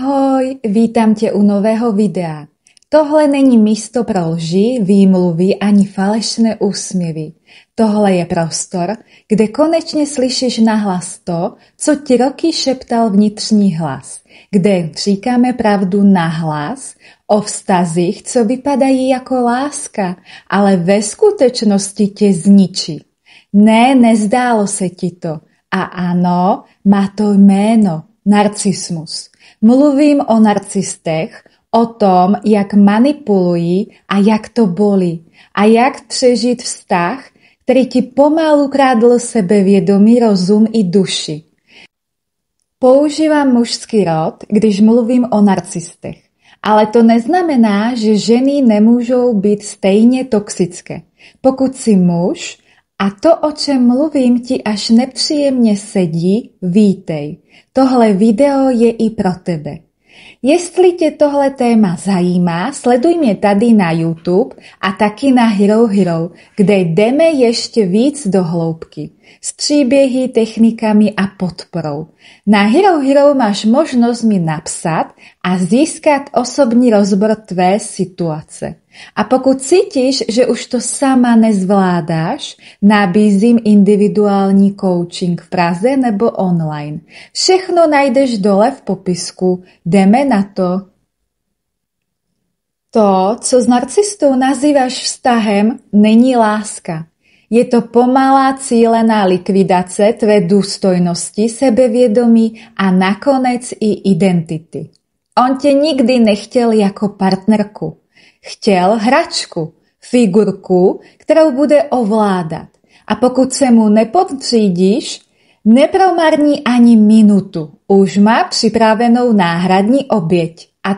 Ahoj, vítám tě u nového videa. Tohle není místo pro lži, výmluvy ani falešné úsměvy. Tohle je prostor, kde konečně slyšíš nahlas to, co ti roky šeptal vnitřní hlas. Kde říkáme pravdu nahlas o vztazích, co vypadají jako láska, ale ve skutečnosti tě zničí. Ne, nezdálo se ti to. A ano, má to jméno, narcismus. Mluvím o narcistech, o tom, jak manipulují a jak to bolí. A jak přežít vztah, který ti pomalu kradl sebevědomí, rozum i duši. Používám mužský rod, když mluvím o narcistech. Ale to neznamená, že ženy nemůžou být stejně toxické. Pokud jsi muž a to, o čem mluvím, ti až nepříjemně sedí, vítej. Tohle video je i pro tebe. Jestli tě tohle téma zajímá, sleduj mě tady na YouTube a taky na Hero Hero, kde jdeme ještě víc do hloubky. S příběhy, technikami a podporou. Na Hero Hero máš možnost mi napsat a získat osobní rozbor tvé situace. A pokud cítíš, že už to sama nezvládáš, nabízím individuální coaching v Praze nebo online. Všechno najdeš dole v popisku. Jdeme na to. To, co s narcistou nazýváš vztahem, není láska. Je to pomalá cílená likvidace tvé důstojnosti, sebevědomí a nakonec i identity. On tě nikdy nechtěl jako partnerku. Chtěl hračku, figurku, kterou bude ovládat. A pokud se mu nepodřídíš, nepromarní ani minutu. Už má připravenou náhradní oběť. A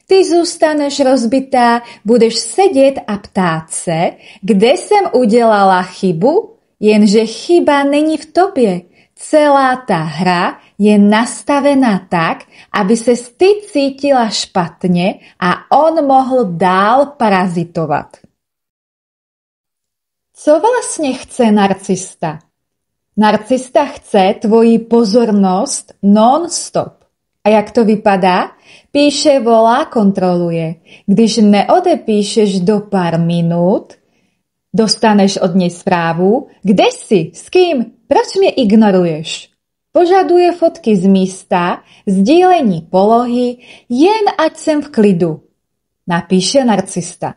ty zůstaneš rozbitá, budeš sedět a ptát se, kde jsem udělala chybu, jenže chyba není v tobě. Celá ta hra je nastavená tak, aby se ty cítila špatně a on mohl dál parazitovat. Co vlastně chce narcista? Narcista chce tvoji pozornost non-stop. A jak to vypadá? Píše, volá, kontroluje. Když neodepíšeš do pár minut, dostaneš od něj zprávu, kde jsi, s kým, proč mě ignoruješ? Požaduje fotky z místa, sdílení polohy, jen ať jsem v klidu. Napíše narcista.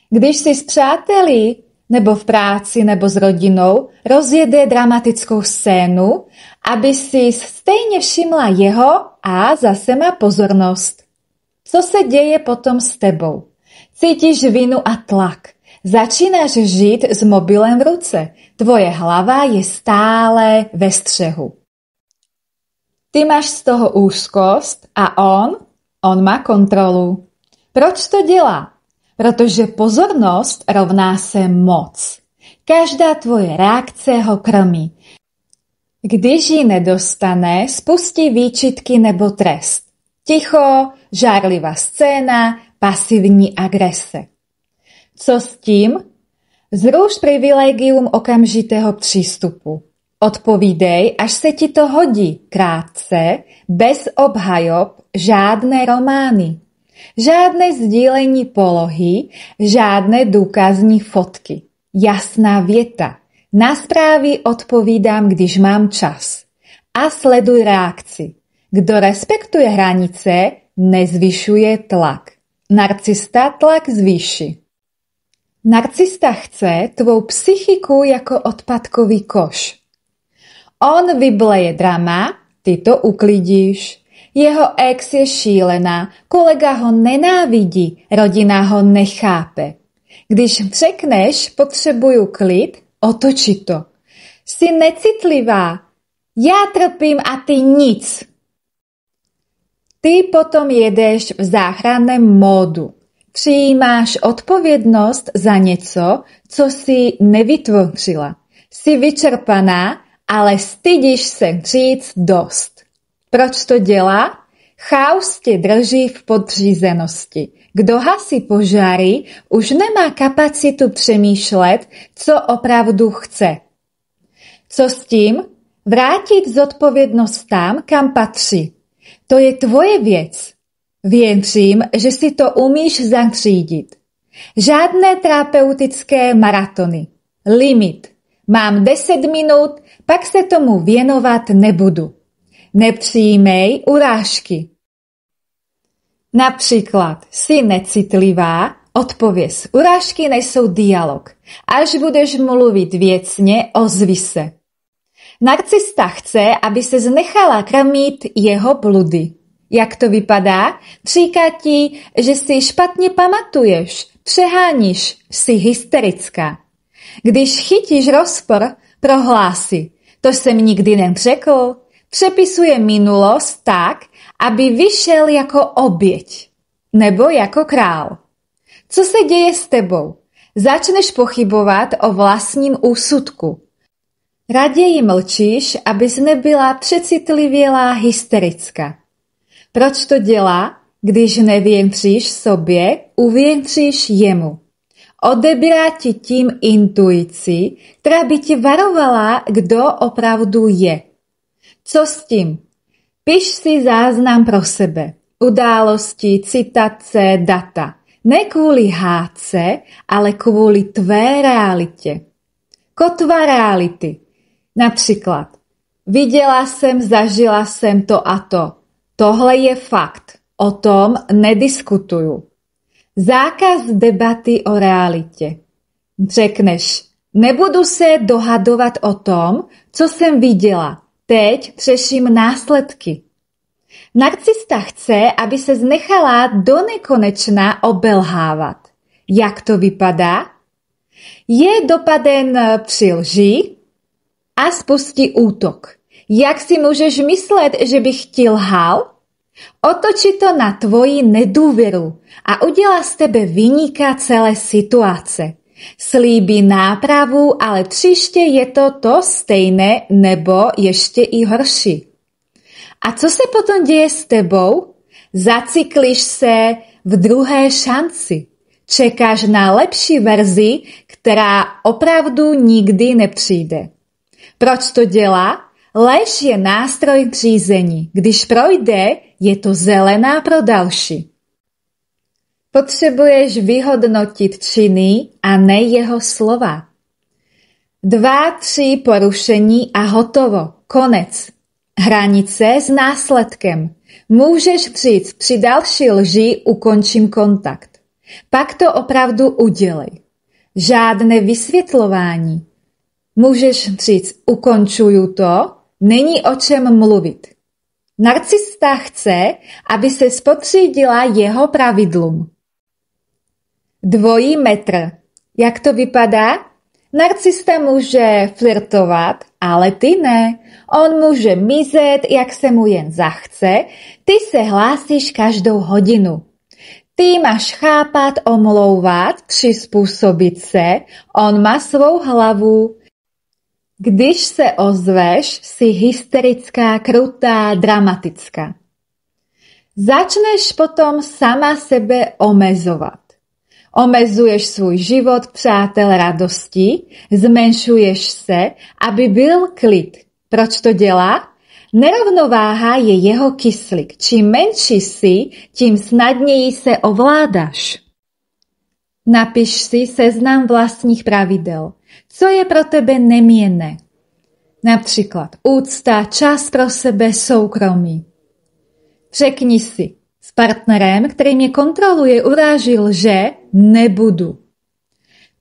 Když jsi s přáteli, nebo v práci, nebo s rodinou, rozjede dramatickou scénu, aby si stejně všimla jeho a zase má pozornost. Co se děje potom s tebou? Cítíš vinu a tlak. Začínáš žít s mobilem v ruce. Tvoje hlava je stále ve střehu. Ty máš z toho úzkost a on má kontrolu. Proč to dělá? Protože pozornost rovná se moc. Každá tvoje reakce ho krmí. Když ji nedostane, spustí výčitky nebo trest. Ticho, žárlivá scéna, pasivní agrese. Co s tím? Zruš privilegium okamžitého přístupu. Odpovídej, až se ti to hodí, krátce, bez obhajob, žádné romány. Žádné sdílení polohy, žádné důkazní fotky. Jasná věta. Na zprávy odpovídám, když mám čas. A sleduj reakci. Kdo respektuje hranice, nezvyšuje tlak. Narcista tlak zvýší. Narcista chce tvou psychiku jako odpadkový koš. On vybleje drama, ty to uklidíš. Jeho ex je šílená, kolega ho nenávidí, rodina ho nechápe. Když řekneš, potřebuju klid, otoči to. Jsi necitlivá, já trpím a ty nic. Ty potom jedeš v záchranném módu. Přijímáš odpovědnost za něco, co jsi nevytvořila. Jsi vyčerpaná, ale stydíš se říct dost. Proč to dělá? Chaos tě drží v podřízenosti. Kdo hasí požáry, už nemá kapacitu přemýšlet, co opravdu chce. Co s tím? Vrátit zodpovědnost tam, kam patří. To je tvoje věc. Věřím, že si to umíš zatřídit. Žádné terapeutické maratony. Limit. Mám 10 minut, pak se tomu věnovat nebudu. Nepřijímej urážky. Například, jsi necitlivá, odpověz. Urážky nejsou dialog. Až budeš mluvit věcně, ozvi se. Narcista chce, aby se nechala krmit jeho bludy. Jak to vypadá? Říká ti, že si špatně pamatuješ, přeháníš, jsi hysterická. Když chytíš rozpor, prohlásí. To jsem nikdy neřekl. Přepisuje minulost tak, aby vyšel jako oběť. Nebo jako král. Co se děje s tebou? Začneš pochybovat o vlastním úsudku. Raději mlčíš, abys nebyla přecitlivělá hysterická. Proč to dělá? Když nevěříš sobě, uvěříš jemu. Odebírá ti tím intuici, která by ti varovala, kdo opravdu je. Co s tím? Piš si záznam pro sebe. Události, citace, data. Ne kvůli hádce, ale kvůli tvé realitě. Kotva reality. Například, viděla jsem, zažila jsem to a to. Tohle je fakt. O tom nediskutuju. Zákaz debaty o realitě. Řekneš, nebudu se dohadovat o tom, co jsem viděla. Teď řeším následky. Narcista chce, aby se nechala do nekonečna obelhávat. Jak to vypadá? Je dopaden při lži a spustí útok. Jak si můžeš myslet, že bych ti lhal? Otočí to na tvoji nedůvěru a udělá z tebe viníka celé situace. Slíbí nápravu, ale příště je to stejné nebo ještě i horší. A co se potom děje s tebou? Zacykliš se v druhé šanci. Čekáš na lepší verzi, která opravdu nikdy nepřijde. Proč to dělá? Lež je nástroj řízení. Když projde, je to zelená pro další. Potřebuješ vyhodnotit činy a ne jeho slova. 2, 3 porušení a hotovo. Konec. Hranice s následkem. Můžeš říct, při další lži ukončím kontakt. Pak to opravdu udělej. Žádné vysvětlování. Můžeš říct, ukončuju to, není o čem mluvit. Narcista chce, aby se spotřídila jeho pravidlům. Dvojí metr. Jak to vypadá? Narcista může flirtovat, ale ty ne. On může mizet, jak se mu jen zachce. Ty se hlásíš každou hodinu. Ty máš chápat, omlouvat, přizpůsobit se. On má svou hlavu. Když se ozveš, jsi hysterická, krutá, dramatická. Začneš potom sama sebe omezovat. Omezuješ svůj život, přátel, radosti, zmenšuješ se, aby byl klid. Proč to dělá? Nerovnováha je jeho kyslík. Čím menší jsi, tím snadněji se ovládáš. Napiš si seznam vlastních pravidel. Co je pro tebe neměnné? Například úcta, čas pro sebe, soukromí. Řekni si, s partnerem, který mě kontroluje, uráží, lže, nebudu.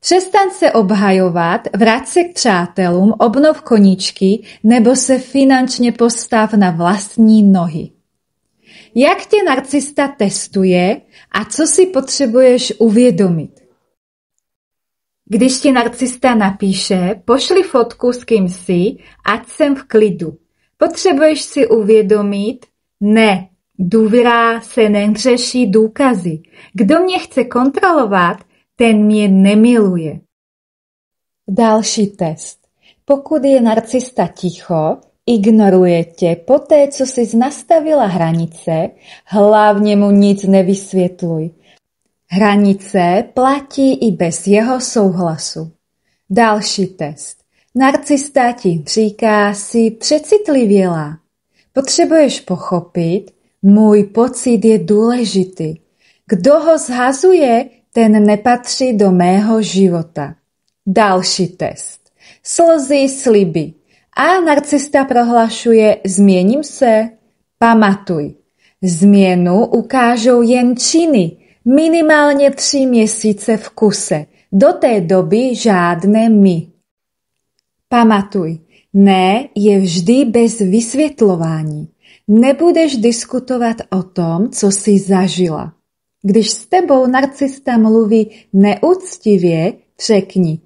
Přestaň se obhajovat, vrať se k přátelům, obnov koníčky nebo se finančně postav na vlastní nohy. Jak tě narcista testuje a co si potřebuješ uvědomit? Když ti narcista napíše, pošli fotku s kým jsi, ať jsem v klidu. Potřebuješ si uvědomit, ne, důvěra se neřeší důkazy. Kdo mě chce kontrolovat, ten mě nemiluje. Další test. Pokud je narcista ticho, ignoruje tě poté, co jsi nastavila hranice, hlavně mu nic nevysvětluj. Hranice platí i bez jeho souhlasu. Další test. Narcista ti říká, si přecitlivělá. Potřebuješ pochopit, Můj pocit je důležitý. Kdo ho zhazuje, ten nepatří do mého života. Další test. Slzy, sliby. A narcista prohlašuje, změním se. Pamatuj, změnu ukážou jen činy, minimálně 3 měsíce v kuse. Do té doby žádné my. Pamatuj, ne je vždy bez vysvětlování. Nebudeš diskutovat o tom, co jsi zažila. Když s tebou narcista mluví neúctivě, řekni,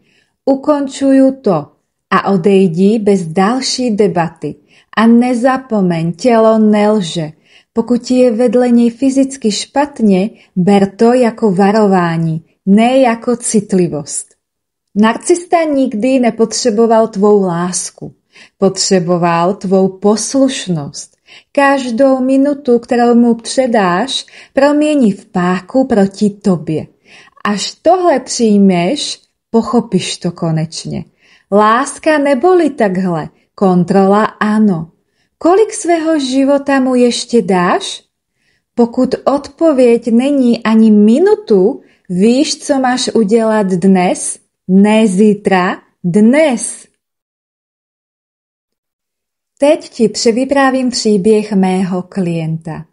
ukončuju to a odejdi bez další debaty. A nezapomeň, tělo nelže. Pokud ti je vedle něj fyzicky špatně, ber to jako varování, ne jako citlivost. Narcista nikdy nepotřeboval tvou lásku. Potřeboval tvou poslušnost. Každou minutu, kterou mu předáš, promění v páku proti tobě. Až tohle přijmeš, pochopíš to konečně. Láska nebolí takhle, kontrola ano. Kolik svého života mu ještě dáš? Pokud odpověď není ani minutu, víš, co máš udělat dnes? Ne zítra, dnes. Teď ti převyprávím příběh mého klienta.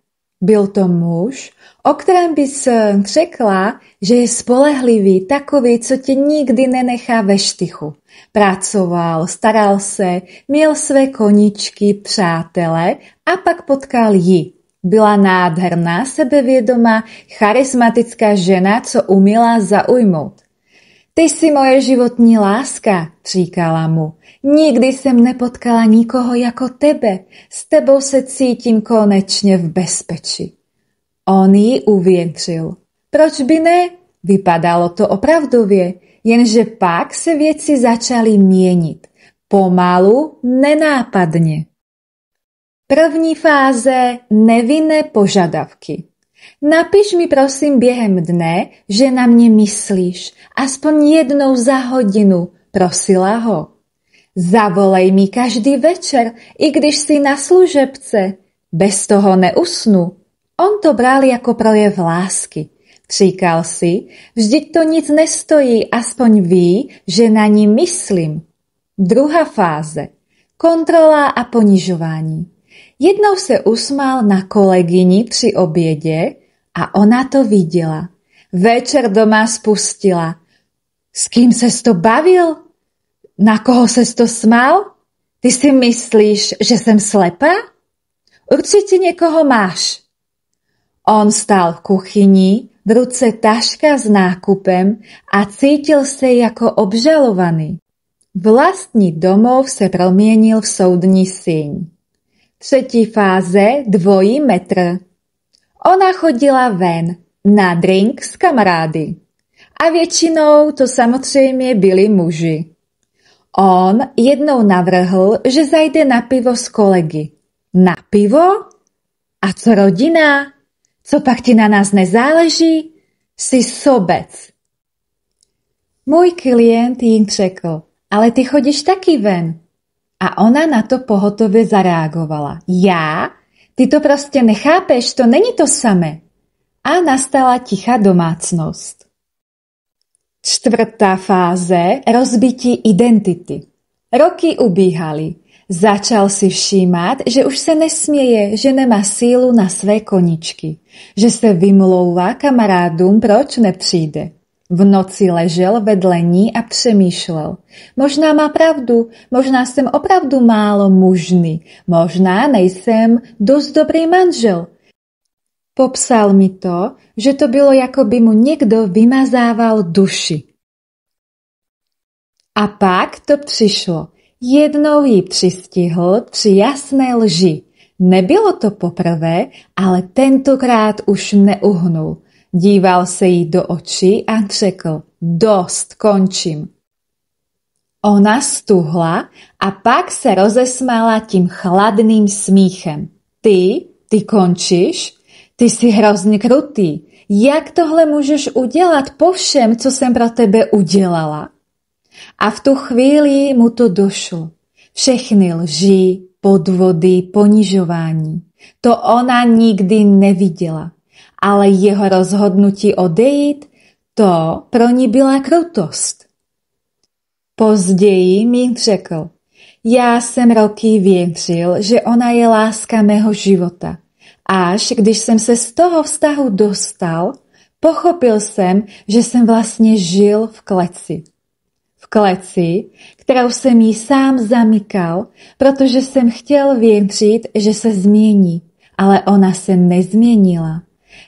Byl to muž, o kterém bys řekla, že je spolehlivý, takový, co tě nikdy nenechá ve štychu. Pracoval, staral se, měl své koníčky, přátele a pak potkal ji. Byla nádherná, sebevědomá, charismatická žena, co uměla zaujmout. Ty jsi moje životní láska, říkala mu. Nikdy jsem nepotkala nikoho jako tebe. S tebou se cítím konečně v bezpečí. On ji uvěřil. Proč by ne? Vypadalo to opravdově, jenže pak se věci začaly měnit. Pomalu, nenápadně. První fáze nevinné požadavky. Napiš mi prosím během dne, že na mě myslíš, aspoň jednou za hodinu, prosila ho. Zavolej mi každý večer, i když jsi na služebce. Bez toho neusnu. On to bral jako projev lásky. Říkal si, vždyť to nic nestojí, aspoň ví, že na ní myslím. Druhá fáze. Kontrola a ponižování. Jednou se usmál na kolegyni při obědě a ona to viděla. Večer doma spustila. S kým ses to bavil? Na koho ses to smál? Ty si myslíš, že jsem slepá? Určitě někoho máš. On stál v kuchyni, v ruce taška s nákupem a cítil se jako obžalovaný. Vlastní domov se proměnil v soudní síň. Třetí fáze, 2 metr. Ona chodila ven, na drink s kamarády. A většinou to samozřejmě byli muži. On jednou navrhl, že zajde na pivo s kolegy. Na pivo? A co rodina? Co pak ti na nás nezáleží? Jsi sobec. Můj klient jim řekl, ale ty chodíš taky ven. A ona na to pohotově zareagovala. Já? Ty to prostě nechápeš, to není to samé. A nastala tichá domácnost. Čtvrtá fáze, rozbití identity. Roky ubíhaly. Začal si všímat, že už se nesměje, že nemá sílu na své koníčky, že se vymlouvá kamarádům, proč nepřijde. V noci ležel vedle ní a přemýšlel. Možná má pravdu, možná jsem opravdu málo mužný, možná nejsem dost dobrý manžel. Popsal mi to, že to bylo, jako by mu někdo vymazával duši. A pak to přišlo. Jednou ji přistihl při jasné lži. Nebylo to poprvé, ale tentokrát už neuhnul. Díval se jí do očí a řekl, dost, končím. Ona stuhla a pak se rozesmála tím chladným smíchem. Ty končíš? Ty jsi hrozně krutý. Jak tohle můžeš udělat po všem, co jsem pro tebe udělala? A v tu chvíli mu to došlo. Všechny lži, podvody, ponižování. To ona nikdy neviděla, ale jeho rozhodnutí odejít, to pro ní byla krutost. Později mi řekl, já jsem roky věřil, že ona je láska mého života. Až když jsem se z toho vztahu dostal, pochopil jsem, že jsem vlastně žil v kleci. V kleci, kterou jsem jí sám zamykal, protože jsem chtěl věřit, že se změní, ale ona se nezměnila.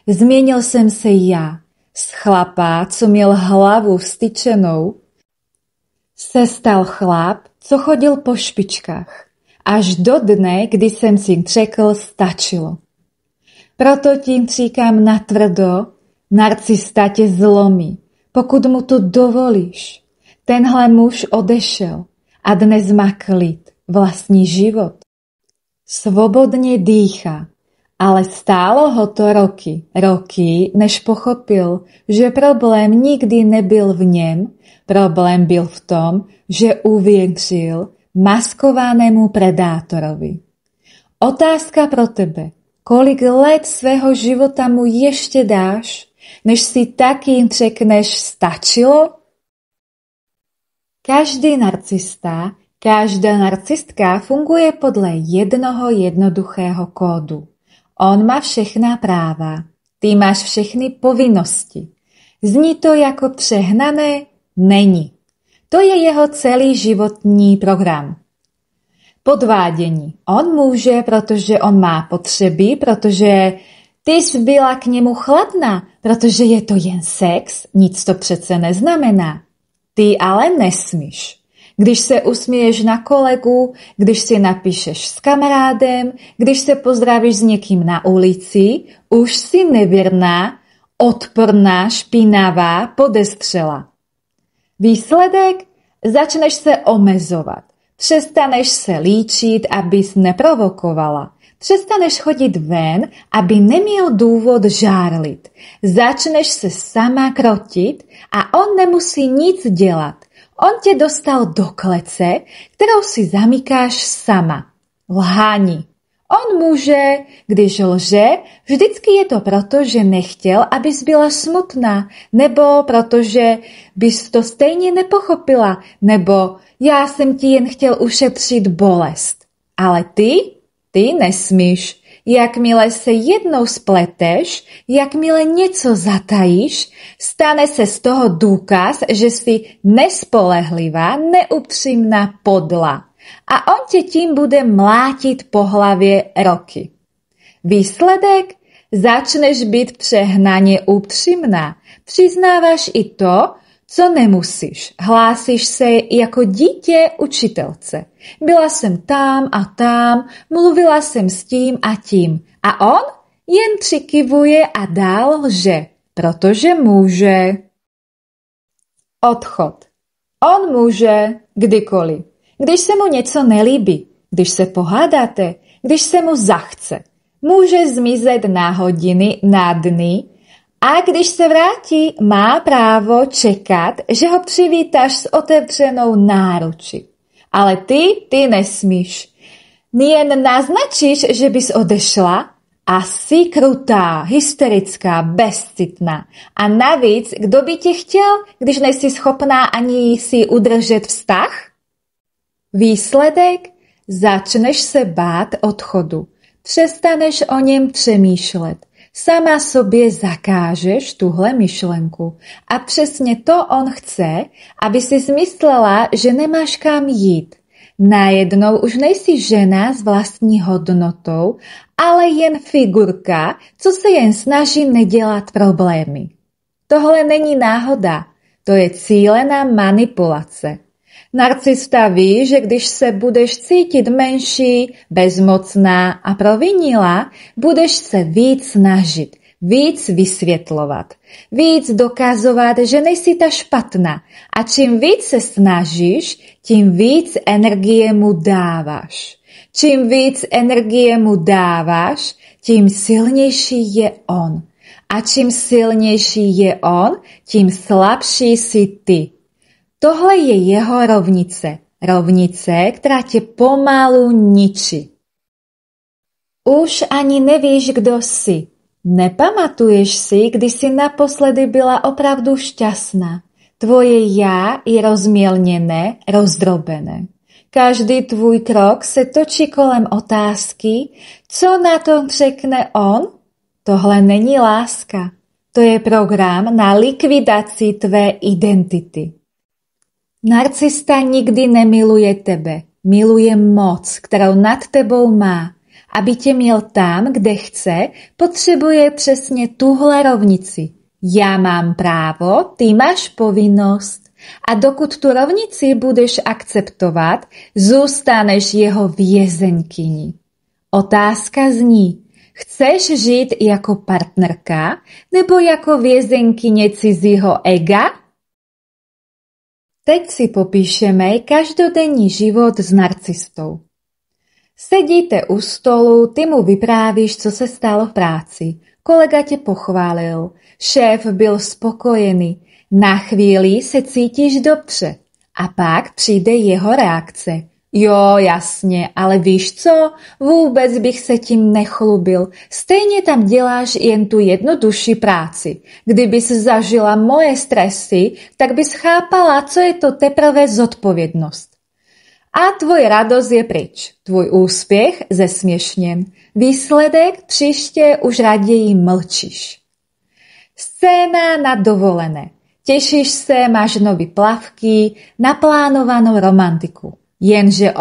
Změnil jsem se já. Z chlapa, co měl hlavu vstyčenou, se stal chlap, co chodil po špičkách. Až do dne, kdy jsem si řekl, stačilo. Proto tím říkám natvrdo, narcista tě zlomí, pokud mu to dovolíš. Tenhle muž odešel a dnes má klid, vlastní život. Svobodně dýchá, ale stálo ho to roky, než pochopil, že problém nikdy nebyl v něm, problém byl v tom, že uvěřil maskovanému predátorovi. Otázka pro tebe. Kolik let svého života mu ještě dáš, než si taky řekneš stačilo? Každý narcista, každá narcistka funguje podle jednoho jednoduchého kódu. On má všechna práva, ty máš všechny povinnosti. Zní to jako přehnané? Není. To je jeho celý životní program. Podvádění. On může, protože on má potřeby, protože ty jsi byla k němu chladná, protože je to jen sex, nic to přece neznamená. Ty ale nesmíš. Když se usměješ na kolegu, když si napíšeš s kamarádem, když se pozdravíš s někým na ulici, už si nevěrná, odporná, špinavá, podezřela. Výsledek? Začneš se omezovat. Přestaneš se líčit, abys neprovokovala. Přestaneš chodit ven, aby neměl důvod žárlit. Začneš se sama krotit a on nemusí nic dělat. On tě dostal do klece, kterou si zamykáš sama. Lhání. On může, když lže, vždycky je to proto, že nechtěl, abys byla smutná, nebo protože bys to stejně nepochopila, nebo já jsem ti jen chtěl ušetřit bolest. Ale ty nesmíš. Jakmile se jednou spleteš, jakmile něco zatajíš, stane se z toho důkaz, že jsi nespolehlivá, neupřímná, podlá. A on tě tím bude mlátit po hlavě roky. Výsledek? Začneš být přehnaně upřímná. Přiznáváš i to, co nemusíš. Hlásíš se jako dítě učitelce. Byla jsem tam a tam, mluvila jsem s tím a tím. A on jen přikyvuje a dál lže, protože může. Odchod. On může kdykoliv. Když se mu něco nelíbí, když se pohádáte, když se mu zachce. Může zmizet na hodiny, na dny, a když se vrátí, má právo čekat, že ho přivítáš s otevřenou náručí. Ale ty nesmíš. Jen naznačíš, že bys odešla a jsi krutá, hysterická, bezcitná. A navíc, kdo by tě chtěl, když nejsi schopná ani si udržet vztah? Výsledek? Začneš se bát odchodu. Přestaneš o něm přemýšlet. Sama sobě zakážeš tuhle myšlenku. A přesně to on chce, aby si zmyslela, že nemáš kam jít. Najednou už nejsi žena s vlastní hodnotou, ale jen figurka, co se jen snaží nedělat problémy. Tohle není náhoda, to je cílená manipulace. Narcista ví, že když se budeš cítit menší, bezmocná a provinilá, budeš se víc snažit, víc vysvětlovat, víc dokazovat, že nejsi ta špatná. A čím víc se snažíš, tím víc energie mu dáváš. Čím víc energie mu dáváš, tím silnější je on. A čím silnější je on, tím slabší jsi ty. Tohle je jeho rovnice. Rovnice, která tě pomalu ničí. Už ani nevíš, kdo jsi. Nepamatuješ si, kdy jsi naposledy byla opravdu šťastná. Tvoje já je rozmělněné, rozdrobené. Každý tvůj krok se točí kolem otázky, co na tom řekne on? Tohle není láska. To je program na likvidaci tvé identity. Narcista nikdy nemiluje tebe. Miluje moc, kterou nad tebou má. Aby tě měl tam, kde chce, potřebuje přesně tuhle rovnici. Já mám právo, ty máš povinnost. A dokud tu rovnici budeš akceptovat, zůstaneš jeho vězeňkyní. Otázka zní, chceš žít jako partnerka nebo jako vězeňkyně cizího ega? Teď si popíšeme každodenní život s narcistou. Sedíte u stolu, ty mu vyprávíš, co se stalo v práci. Kolega tě pochválil, šéf byl spokojený, na chvíli se cítíš dobře a pak přijde jeho reakce. Jo, jasně, ale víš co, vůbec bych se tím nechlubil. Stejně tam děláš jen tu jednodušší práci. Kdybys zažila moje stresy, tak bys chápala, co je to teprve zodpovědnost. A tvoje radost je pryč, tvůj úspěch zesměšněn. Výsledek příště už raději mlčíš. Scéna na dovolené. Těšíš se, máš nový plavky, naplánovanou romantiku. Jenže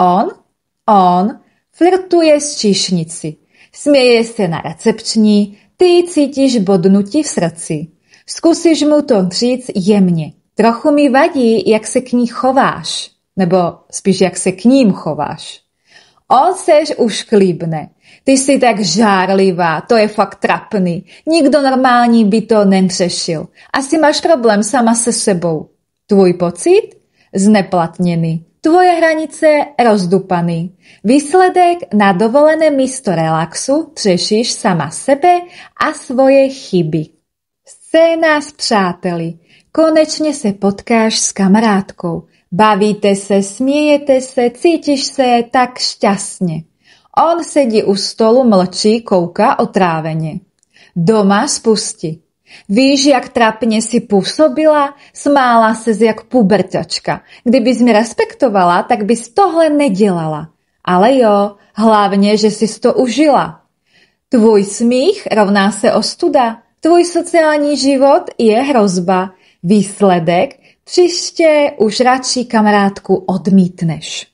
on flirtuje s číšnici. Směje se na recepční, ty cítíš bodnutí v srdci. Zkusíš mu to říct jemně. Trochu mi vadí, jak se k ní chováš. Nebo spíš, jak se k ním chováš. On sež už klíbne. Ty jsi tak žárlivá, to je fakt trapný. Nikdo normální by to nepřešil. Asi máš problém sama se sebou. Tvůj pocit? Zneplatněný. Tvoje hranice rozdupaný. Výsledek na dovolené místo relaxu řešíš sama sebe a svoje chyby. Scéna s přáteli. Konečně se potkáš s kamarádkou. Bavíte se, smějete se, cítíš se tak šťastně. On sedí u stolu, mlčí, kouká otráveně. Doma spustí. Víš, jak trapně si působila? Smála ses jak puberťačka. Kdybys mě respektovala, tak bys tohle nedělala. Ale jo, hlavně, že jsi to užila. Tvůj smích rovná se ostuda. Tvůj sociální život je hrozba. Výsledek? Příště už radši kamarádku odmítneš.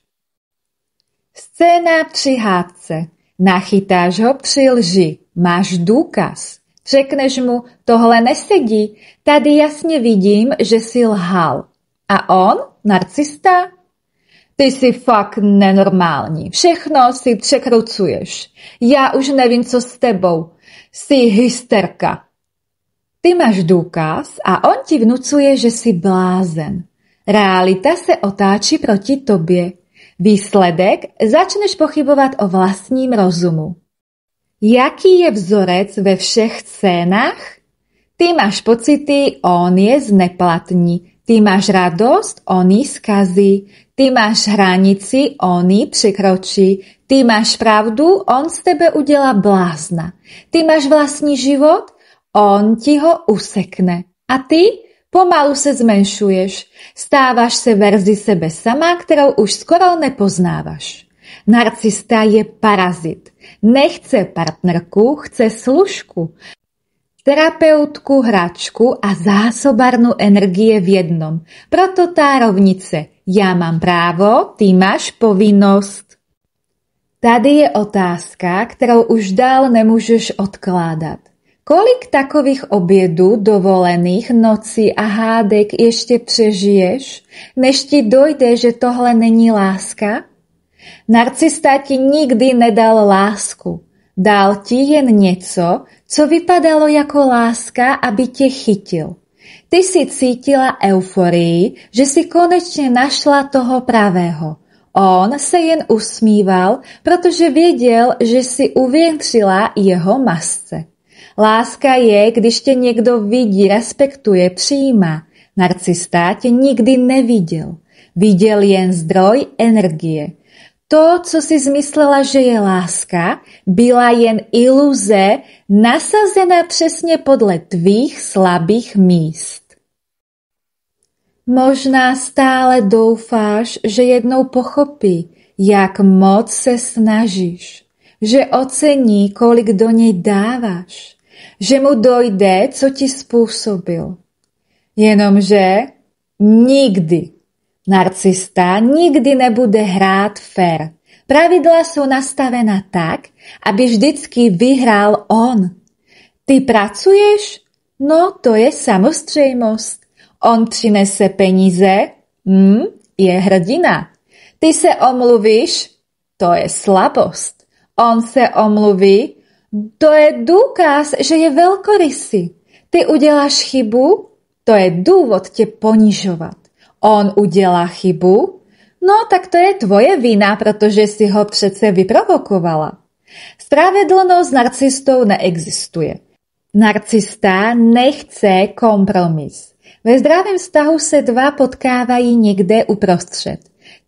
Scéna při hádce. Nachytáš ho při lži. Máš důkaz. Řekneš mu, tohle nesedí, tady jasně vidím, že jsi lhal. A on, narcista? Ty jsi fakt nenormální, všechno si překrucuješ. Já už nevím, co s tebou. Jsi hysterka. Ty máš důkaz a on ti vnucuje, že jsi blázen. Realita se otáčí proti tobě. Výsledek? Začneš pochybovat o vlastním rozumu. Jaký je vzorec ve všech scénách? Ty máš pocity, on je zneplatní. Ty máš radost, on ji zkazí. Ty máš hranici, on ji překročí. Ty máš pravdu, on z tebe udělá blázna. Ty máš vlastní život, on ti ho usekne. A ty? Pomalu se zmenšuješ. Stáváš se verzi sebe sama, kterou už skoro nepoznáváš. Narcista je parazit. Nechce partnerku, chce služku. Terapeutku, hračku a zásobárnu energie v jednom. Proto tá rovnice. Já mám právo, ty máš povinnost. Tady je otázka, kterou už dál nemůžeš odkládat. Kolik takových obědů, dovolených, nocí a hádek ještě přežiješ, než ti dojde, že tohle není láska? Narcista ti nikdy nedal lásku. Dal ti jen něco, co vypadalo jako láska, aby tě chytil. Ty si cítila euforii, že si konečně našla toho pravého. On se jen usmíval, protože věděl, že si uvěřila jeho masce. Láska je, když tě někdo vidí, respektuje, přijímá. Narcista tě nikdy neviděl. Viděl jen zdroj energie. To, co si zmyslela, že je láska, byla jen iluze nasazená přesně podle tvých slabých míst. Možná stále doufáš, že jednou pochopí, jak moc se snažíš, že ocení, kolik do něj dáváš, že mu dojde, co ti způsobil. Jenomže nikdy. Narcista nikdy nebude hrát fair. Pravidla jsou nastavena tak, aby vždycky vyhrál on. Ty pracuješ? No, to je samozřejmost. On přinese peníze? Je hrdina. Ty se omluvíš? To je slabost. On se omluví? To je důkaz, že je velkorysý. Ty uděláš chybu? To je důvod tě ponižovat. On udělá chybu? No, tak to je tvoje vina, protože si ho přece vyprovokovala. Spravedlnost s narcistou neexistuje. Narcista nechce kompromis. Ve zdravém vztahu se dva potkávají někde uprostřed.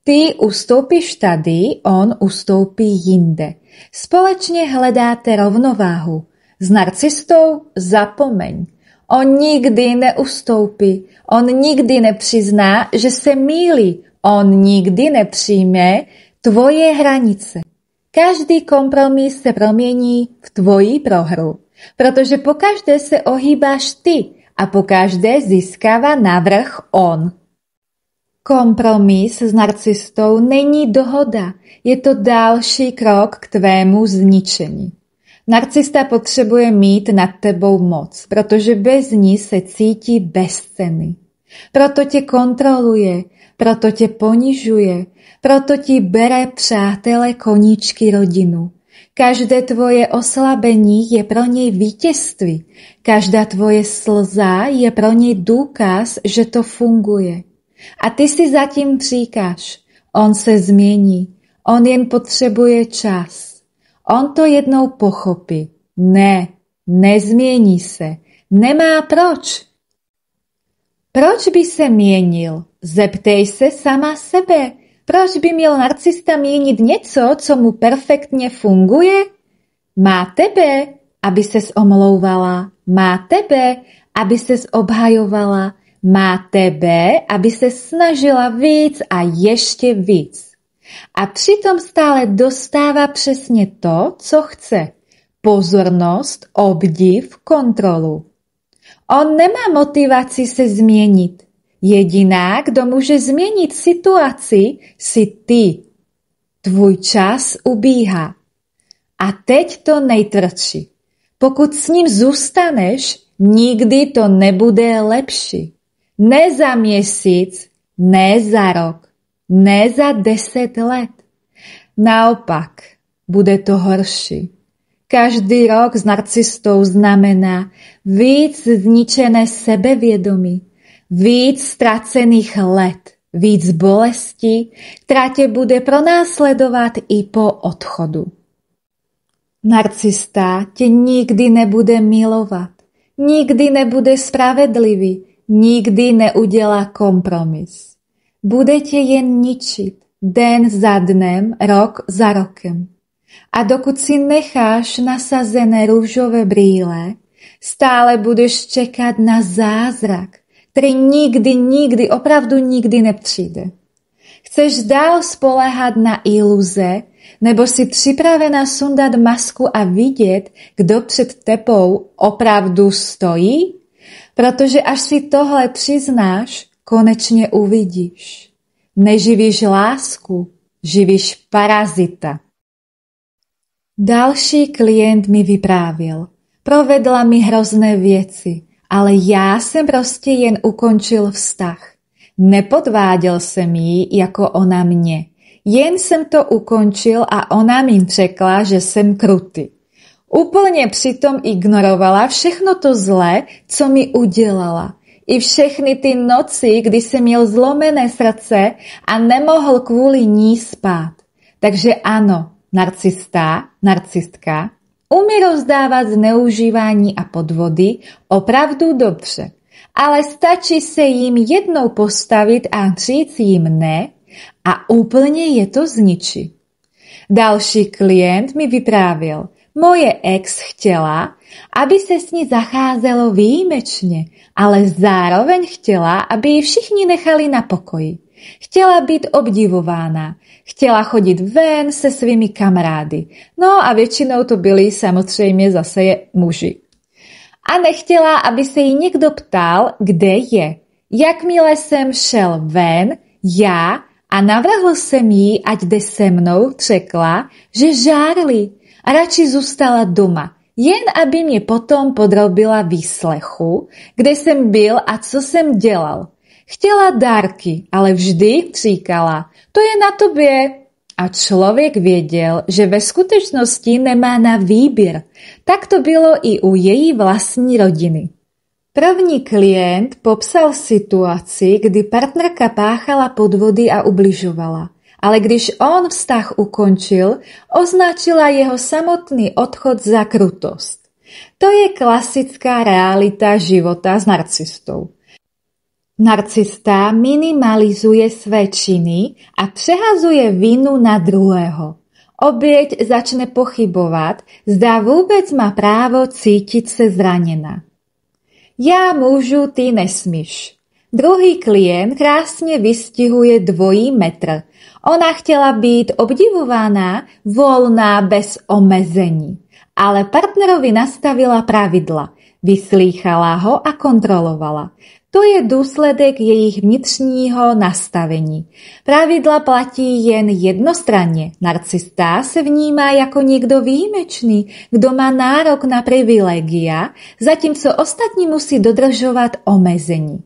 Ty ustoupíš tady, on ustoupí jinde. Společně hledáte rovnováhu. S narcistou zapomeň. On nikdy neustoupí, on nikdy nepřizná, že se mýlí, on nikdy nepřijme tvoje hranice. Každý kompromis se promění v tvoji prohru, protože pokaždé se ohýbáš ty a pokaždé získává navrch on. Kompromis s narcistou není dohoda, je to další krok k tvému zničení. Narcista potřebuje mít nad tebou moc, protože bez ní se cítí bezcenný. Proto tě kontroluje, proto tě ponižuje, proto ti bere přátele, koníčky, rodinu. Každé tvoje oslabení je pro něj vítězství. Každá tvoje slza je pro něj důkaz, že to funguje. A ty si zatím říkáš, on se změní, on jen potřebuje čas. On to jednou pochopí. Ne, nezmění se. Nemá proč. Proč by se měnil? Zeptej se sama sebe. Proč by měl narcista měnit něco, co mu perfektně funguje? Má tebe, aby ses omlouvala. Má tebe, aby ses obhajovala. Má tebe, aby se snažila víc a ještě víc. A přitom stále dostává přesně to, co chce. Pozornost, obdiv, kontrolu. On nemá motivaci se změnit. Jediná, kdo může změnit situaci, jsi ty. Tvůj čas ubíhá. A teď to nejtvrdší. Pokud s ním zůstaneš, nikdy to nebude lepší. Ne za měsíc, ne za rok, ne za 10 let. Naopak, bude to horší. Každý rok s narcistou znamená víc zničené sebevědomí, víc ztracených let, víc bolesti, která tě bude pronásledovat i po odchodu. Narcista tě nikdy nebude milovat, nikdy nebude spravedlivý, nikdy neudělá kompromis. Bude tě jen ničit, den za dnem, rok za rokem. A dokud si necháš nasazené růžové brýle, stále budeš čekat na zázrak, který nikdy, opravdu nikdy nepřijde. Chceš dál spoléhat na iluze, nebo jsi připravena sundat masku a vidět, kdo před tebou opravdu stojí? Protože až si tohle přiznáš, konečně uvidíš. Neživíš lásku, živíš parazita. Další klient mi vyprávěl. Provedla mi hrozné věci, ale já jsem prostě jen ukončil vztah. Nepodváděl jsem ji jako ona mě. Jen jsem to ukončil a ona mi řekla, že jsem krutý. Úplně přitom ignorovala všechno to zlé, co mi udělala. I všechny ty noci, kdy jsem měl zlomené srdce a nemohl kvůli ní spát. Takže ano, narcistka, umí rozdávat zneužívání a podvody opravdu dobře. Ale stačí se jim jednou postavit a říct jim ne a úplně je to zničí. Další klient mi vyprávěl, moje ex chtěla, aby se s ní zacházelo výjimečně, ale zároveň chtěla, aby ji všichni nechali na pokoji. Chtěla být obdivována, chtěla chodit ven se svými kamarády, no a většinou to byli samozřejmě zase muži. A nechtěla, aby se jí někdo ptal, kde je. Jakmile jsem šel ven, já a navrhl jsem jí, ať jde se mnou, řekla, že žárli a radši zůstala doma, jen aby mě potom podrobila výslechu, kde jsem byl a co jsem dělal. Chtěla dárky, ale vždy říkala, to je na tobě. A člověk věděl, že ve skutečnosti nemá na výběr. Tak to bylo i u její vlastní rodiny. První klient popsal situaci, kdy partnerka páchala podvody a ubližovala. Ale když on vztah ukončil, označila jeho samotný odchod za krutost. To je klasická realita života s narcistou. Narcista minimalizuje své činy a přehazuje vinu na druhého. Oběť začne pochybovat, zda vůbec má právo cítit se zraněna. Já můžu, ty nesmíš. Druhý klient krásně vystihuje dvojí metr. Ona chtěla být obdivována, volná, bez omezení. Ale partnerovi nastavila pravidla, vyslýchala ho a kontrolovala. To je důsledek jejich vnitřního nastavení. Pravidla platí jen jednostranně. Narcista se vnímá jako někdo výjimečný, kdo má nárok na privilegia, zatímco ostatní musí dodržovat omezení.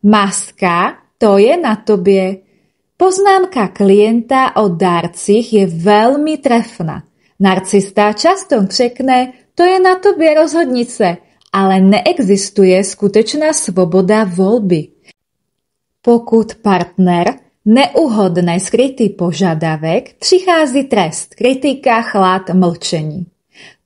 Maska, to je na tobě. Poznámka klienta o dárcích je velmi trefná. Narcista často řekne, to je na tobě, rozhodni se, ale neexistuje skutečná svoboda volby. Pokud partner neuhodne skrytý požadavek, přichází trest, kritika, chlad, mlčení.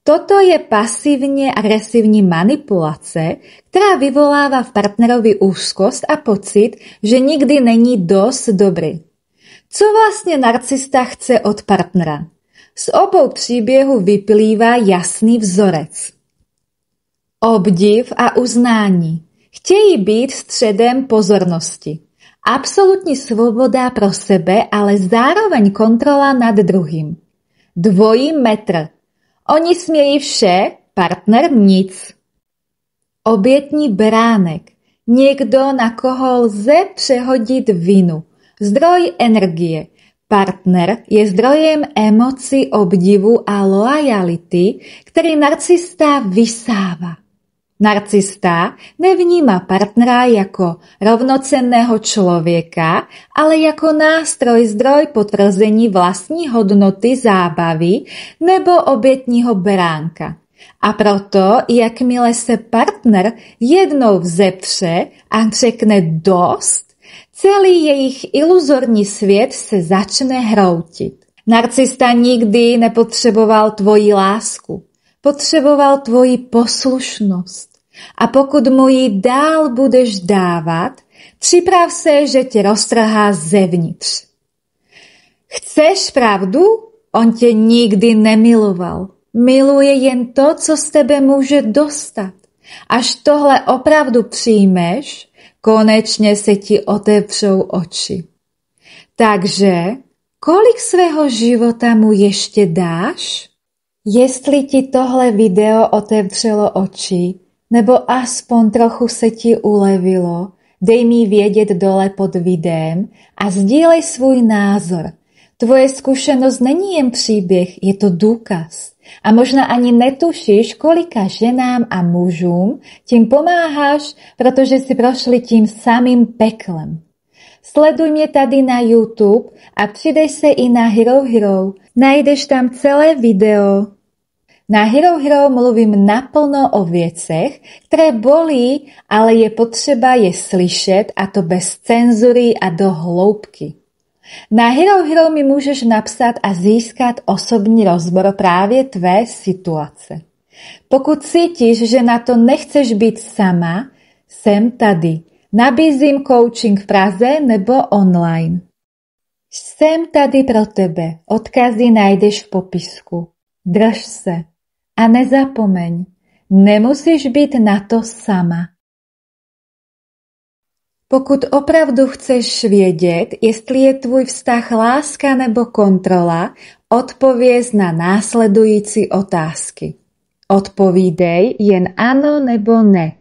Toto je pasivně agresivní manipulace, která vyvolává v partnerovi úzkost a pocit, že nikdy není dost dobrý. Co vlastně narcista chce od partnera? Z obou příběhů vyplývá jasný vzorec. Obdiv a uznání. Chtějí být středem pozornosti. Absolutní svoboda pro sebe, ale zároveň kontrola nad druhým. Dvojí metr. Oni smějí vše, partner nic. Obětní beránek. Někdo, na koho lze přehodit vinu. Zdroj energie. Partner je zdrojem emocí, obdivu a loajality, který narcista vysává. Narcista nevnímá partnera jako rovnocenného člověka, ale jako nástroj, zdroj potvrzení vlastní hodnoty, zábavy nebo obětního beránka. A proto, jakmile se partner jednou vzepře a řekne dost, celý jejich iluzorní svět se začne hroutit. Narcista nikdy nepotřeboval tvoji lásku, potřeboval tvoji poslušnost. A pokud mu ji dál budeš dávat, připrav se, že tě roztrhá zevnitř. Chceš pravdu? On tě nikdy nemiloval. Miluje jen to, co z tebe může dostat. Až tohle opravdu přijmeš, konečně se ti otevřou oči. Takže, kolik svého života mu ještě dáš? Jestli ti tohle video otevřelo oči, nebo aspoň trochu se ti ulevilo, dej mi vědět dole pod videem a sdílej svůj názor. Tvoje zkušenost není jen příběh, je to důkaz. A možná ani netušíš, kolika ženám a mužům tím pomáháš, protože si prošli tím samým peklem. Sleduj mě tady na YouTube a přidej se i na Hero Hero. Najdeš tam celé video. Na Hero Hero mluvím naplno o věcech, které bolí, ale je potřeba je slyšet, a to bez cenzury a do hloubky. Na Hero Hero mi můžeš napsat a získat osobní rozbor právě tvé situace. Pokud cítíš, že na to nechceš být sama, jsem tady. Nabízím coaching v Praze nebo online. Jsem tady pro tebe, odkazy najdeš v popisku. Drž se a nezapomeň, nemusíš být na to sama. Pokud opravdu chceš vědět, jestli je tvůj vztah láska nebo kontrola, odpověz na následující otázky. Odpovídej jen ano nebo ne.